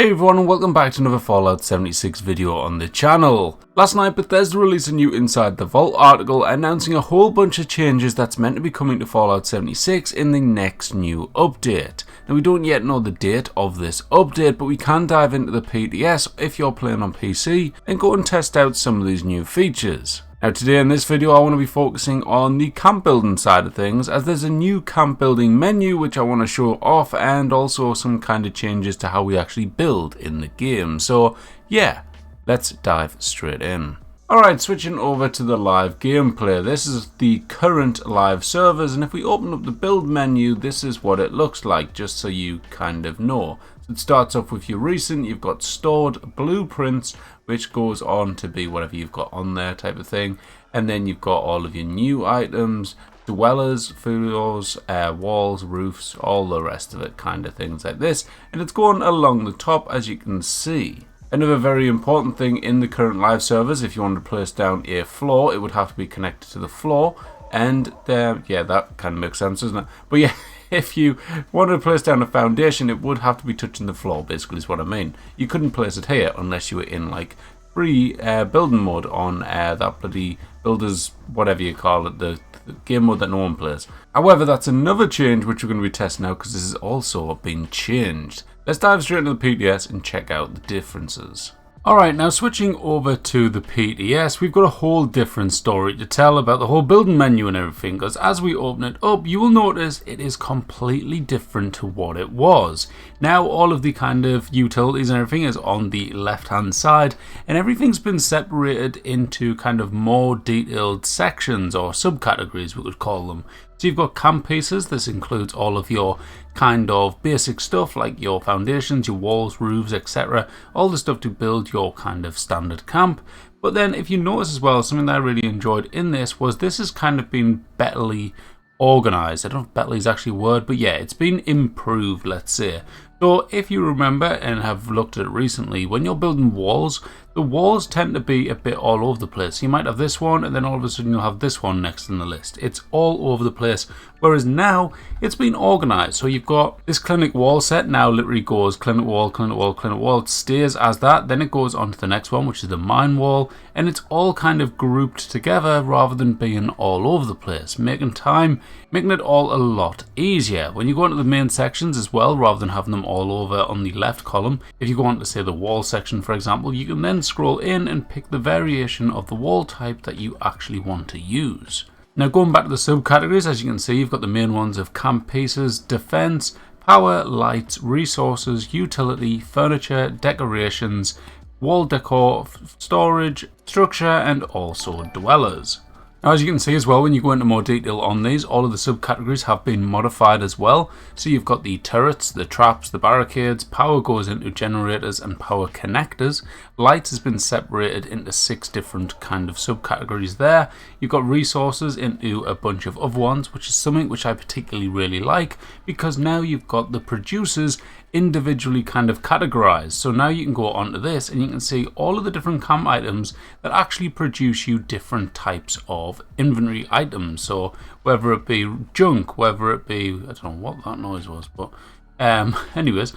Hey everyone, and welcome back to another Fallout 76 video on the channel. Last night Bethesda released a new Inside the Vault article announcing a whole bunch of changes that's meant to be coming to Fallout 76 in the next new update. Now we don't yet know the date of this update, but we can dive into the PTS if you're playing on PC and go and test out some of these new features. Now today in this video I want to be focusing on the camp building side of things, as there's a new camp building menu which I want to show off, and also some kind of changes to how we actually build in the game. So yeah, let's dive straight in. Alright, switching over to the live gameplay. This is the current live servers, and if we open up the build menu, this is what it looks like, just so you kind of know. So it starts off with your recent, you've got stored blueprints, which goes on to be whatever you've got on there type of thing. And then you've got all of your new items, dwellers, floors, walls, roofs, all the rest of it, kind of things like this. And it's going along the top, as you can see. Another very important thing in the current live servers, if you want to place down a floor, it would have to be connected to the floor. And yeah, that kind of makes sense, doesn't it? But yeah, if you wanted to place down a foundation, it would have to be touching the floor, basically is what I mean. You couldn't place it here unless you were in like free building mode on that bloody builders, whatever you call it, the game mode that no one plays. However, that's another change which we're going to be testing out, because this has also been changed. Let's dive straight into the PTS and check out the differences. Alright, now switching over to the PTS, we've got a whole different story to tell about the whole building menu and everything, because as we open it up, you will notice it is completely different to what it was. Now all of the kind of utilities and everything is on the left hand side, and everything's been separated into kind of more detailed sections, or subcategories we could call them. So you've got camp pieces. This includes all of your kind of basic stuff like your foundations, your walls, roofs, etc. All the stuff to build your kind of standard camp. But then if you notice as well, something that I really enjoyed in this was this has kind of been betterly organized. I don't know if betterly is actually a word, but yeah, it's been improved, let's say. So if you remember and have looked at it recently, when you're building walls, the walls tend to be a bit all over the place. You might have this one, and then all of a sudden you'll have this one next in the list. It's all over the place. Whereas now it's been organized. So you've got this clinic wall set now literally goes clinic wall, clinic wall, clinic wall. It stays as that. Then it goes on to the next one, which is the mine wall. And it's all kind of grouped together rather than being all over the place, making it all a lot easier. When you go into the main sections as well, rather than having them all over on the left column, if you go on to say the wall section, for example, you can then scroll in and pick the variation of the wall type that you actually want to use. Now going back to the subcategories, as you can see, you've got the main ones of camp pieces, defense, power, lights, resources, utility, furniture, decorations, wall decor, storage, structure, and also dwellers. Now as you can see as well, when you go into more detail on these, all of the subcategories have been modified as well. So you've got the turrets, the traps, the barricades, power goes into generators and power connectors. Lights has been separated into 6 different kind of subcategories there. You've got resources into a bunch of other ones, which is something which I particularly really like, because now you've got the producers individually kind of categorized. So now you can go onto this and you can see all of the different camp items that actually produce you different types of inventory items. So whether it be junk, whether it be, I don't know what that noise was, but anyways,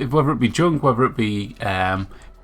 whether it be junk, whether it be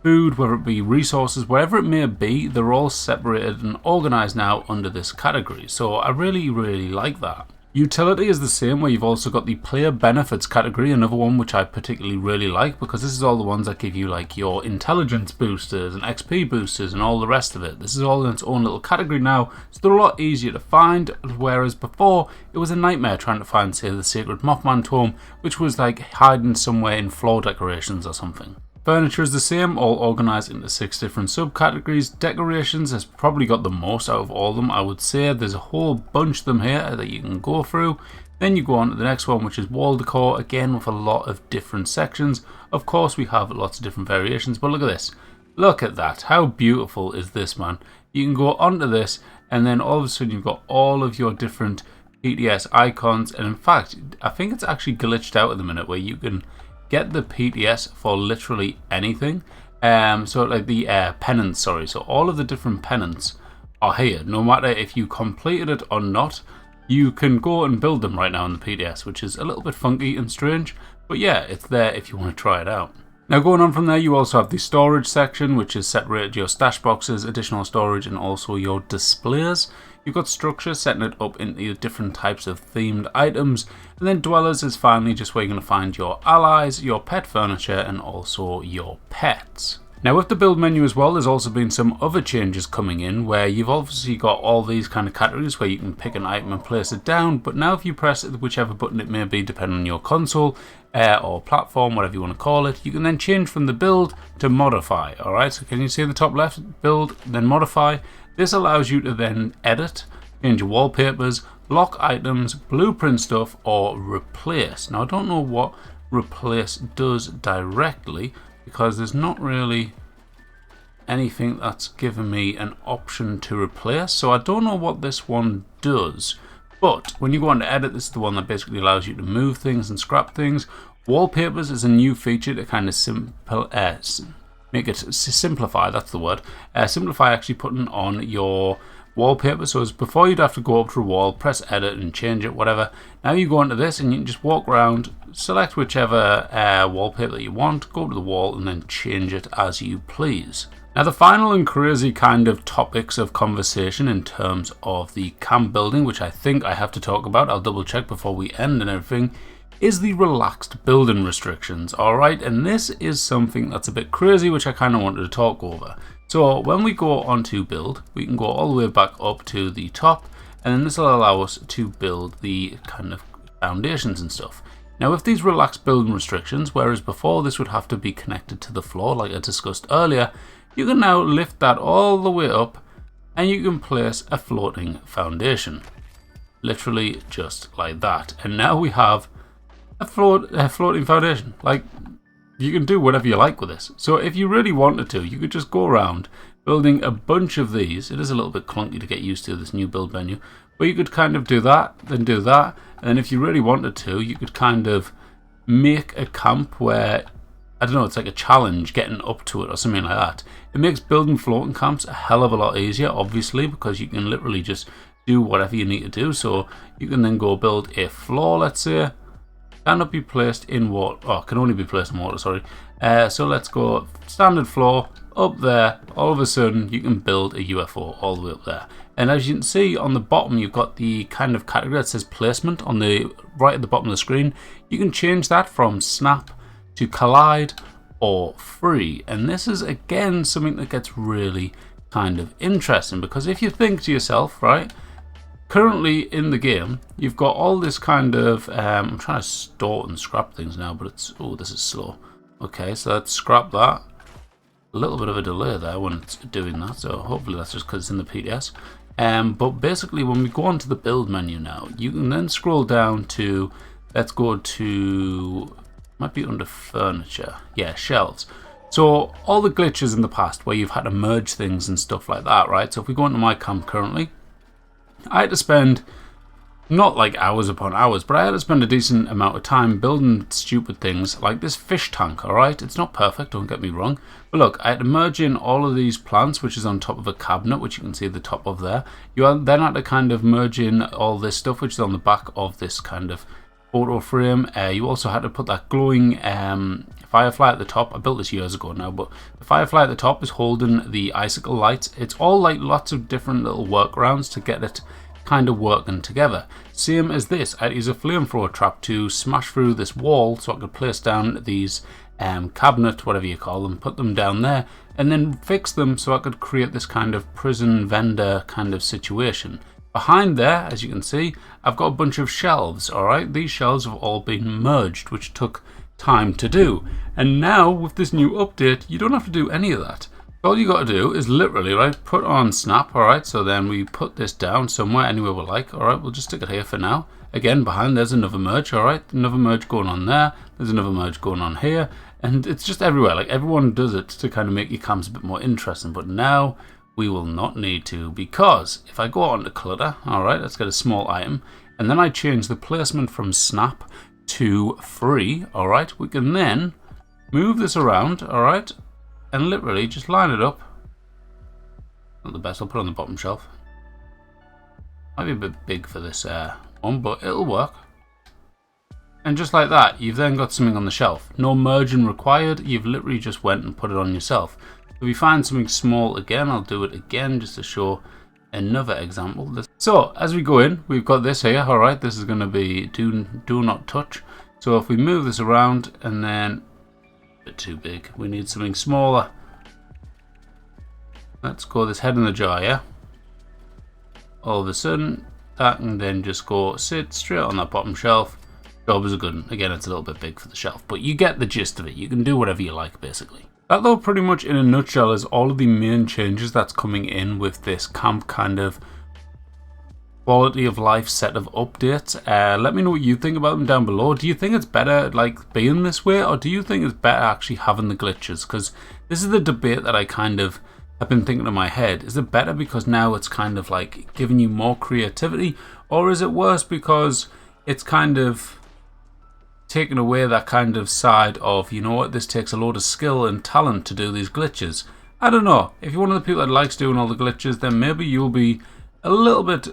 food, whether it be resources, wherever it may be, they're all separated and organized now under this category. So I really like that. Utility is the same, where you've also got the player benefits category, another one which I particularly really like, because this is all the ones that give you like your intelligence boosters and XP boosters and all the rest of it. This is all in its own little category now, so they're a lot easier to find, whereas before it was a nightmare trying to find, say, the Sacred Mothman Tome, which was like hiding somewhere in floor decorations or something. Furniture is the same, all organised into 6 different subcategories. Decorations has probably got the most out of all of them, I would say. There's a whole bunch of them here that you can go through. Then you go on to the next one, which is wall decor, again with a lot of different sections. Of course we have lots of different variations, but look at this. Look at that, how beautiful is this, man? You can go onto this, and then all of a sudden you've got all of your different PTS icons, and in fact, I think it's actually glitched out at the minute, where you can get the PTS for literally anything. So like the pennants, sorry. So all of the different pennants are here. No matter if you completed it or not, you can go and build them right now in the PTS, which is a little bit funky and strange. But yeah, it's there if you want to try it out. Now going on from there, you also have the storage section, which is separated your stash boxes, additional storage, and also your displays. You've got structure, setting it up into different types of themed items. And then dwellers is finally just where you're going to find your allies, your pet furniture, and also your pets. Now with the build menu as well, there's also been some other changes coming in where you've obviously got all these kind of categories where you can pick an item and place it down, but now if you press whichever button it may be depending on your console or platform, whatever you want to call it, you can then change from the build to modify. Alright, so can you see the top left, build, then modify? This allows you to then edit, change your wallpapers, lock items, blueprint stuff, or replace. Now I don't know what replace does directly, because there's not really anything that's given me an option to replace, so I don't know what this one does. But when you go on to edit, this is the one that basically allows you to move things and scrap things. Wallpapers is a new feature to kind of make it simplify, that's the word. Simplify actually putting on your wallpaper. So as before you'd have to go up to a wall, press edit and change it, whatever. Now you go into this and you can just walk around, select whichever wallpaper that you want, go to the wall and then change it as you please. Now the final and crazy kind of topics of conversation in terms of the camp building, which I think I have to talk about, I'll double check before we end and everything, is the relaxed building restrictions. Alright, and this is something that's a bit crazy, which I kind of wanted to talk over. So when we go on to build, we can go all the way back up to the top, and then this will allow us to build the kind of foundations and stuff. Now with these relaxed building restrictions, whereas before this would have to be connected to the floor like I discussed earlier, you can now lift that all the way up and you can place a floating foundation. Literally just like that. And now we have a floating foundation. Like, you can do whatever you like with this. So if you really wanted to, you could just go around building a bunch of these. It is a little bit clunky to get used to, this new build menu. But you could kind of do that, then do that. And then if you really wanted to, you could kind of make a camp where, I don't know, it's like a challenge getting up to it or something like that. It makes building floating camps a hell of a lot easier, obviously, because you can literally just do whatever you need to do. So you can then go build a floor, let's say. Cannot be placed in water. Oh, can only be placed in water, sorry. So let's go standard floor, up there. All of a sudden, you can build a UFO all the way up there. And as you can see on the bottom, you've got the kind of category that says placement on the right at the bottom of the screen. You can change that from snap to collide or free. And this is, again, something that gets really kind of interesting, because if you think to yourself, right, currently in the game, you've got all this kind of, I'm trying to store and scrap things now, but it's, oh, this is slow. Okay, so let's scrap that. A little bit of a delay there when it's doing that, so hopefully that's just because it's in the PTS. But basically, when we go on to the build menu now, you can then scroll down to, let's go to, might be under furniture, yeah, shelves. So all the glitches in the past where you've had to merge things and stuff like that, right? So if we go into my camp currently, I had to spend, not like hours upon hours, but I had to spend a decent amount of time building stupid things like this fish tank, alright? It's not perfect, don't get me wrong. But look, I had to merge in all of these plants, which is on top of a cabinet, which you can see at the top of there. You then had to kind of merge in all this stuff, which is on the back of this kind of photo frame. You also had to put that glowing firefly at the top. I built this years ago now, but the firefly at the top is holding the icicle lights. It's all like lots of different little workarounds to get it kind of working together. Same as this, I'd use a flamethrower trap to smash through this wall so I could place down these cabinet, whatever you call them, put them down there, and then fix them so I could create this kind of prison vendor kind of situation. Behind there, as you can see, I've got a bunch of shelves, alright? These shelves have all been merged, which took time to do. And now, with this new update, you don't have to do any of that. All you got to do is literally, right, put on snap, alright? So then we put this down somewhere, anywhere we like, alright? We'll just stick it here for now. Again, behind there's another merge, alright? Another merge going on there. There's another merge going on here. And it's just everywhere. Like, everyone does it to kind of make your camps a bit more interesting. But now we will not need to, because if I go on to clutter, alright, let's get a small item, and then I change the placement from snap to free, alright, we can then move this around, alright, and literally just line it up. Not the best, I'll put it on the bottom shelf. Might be a bit big for this one, but it'll work. And just like that, you've then got something on the shelf. No merging required, you've literally just went and put it on yourself. If you find something small again, I'll do it again just to show another example. So as we go in, we've got this here. Alright, this is going to be do not touch. So if we move this around and then a bit too big, we need something smaller. Let's go this head in the jar, yeah? All of a sudden, that can then just go sit straight on that bottom shelf. Job is a good one. Again, it's a little bit big for the shelf, but you get the gist of it. You can do whatever you like, basically. That, though, pretty much in a nutshell is all of the main changes that's coming in with this camp kind of quality of life set of updates. Let me know what you think about them down below. Do you think it's better like being this way, or do you think it's better actually having the glitches? Because this is the debate that I kind of have been thinking in my head. Is it better because now it's kind of like giving you more creativity, or is it worse because it's kind of taking away that kind of side of, you know what, this takes a load of skill and talent to do these glitches? I don't know. If you're one of the people that likes doing all the glitches, then maybe you'll be a little bit,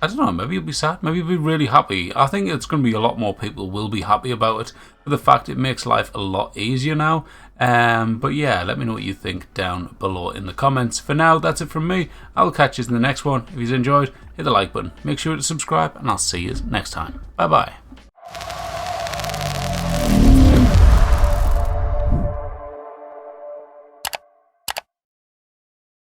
I don't know, maybe you'll be sad, maybe you'll be really happy. I think it's going to be a lot more people will be happy about it for the fact it makes life a lot easier now. But yeah, let me know what you think down below in the comments. For now, that's it from me. I'll catch you in the next one. If you've enjoyed, hit the like button, make sure to subscribe, and I'll see you next time. Bye bye.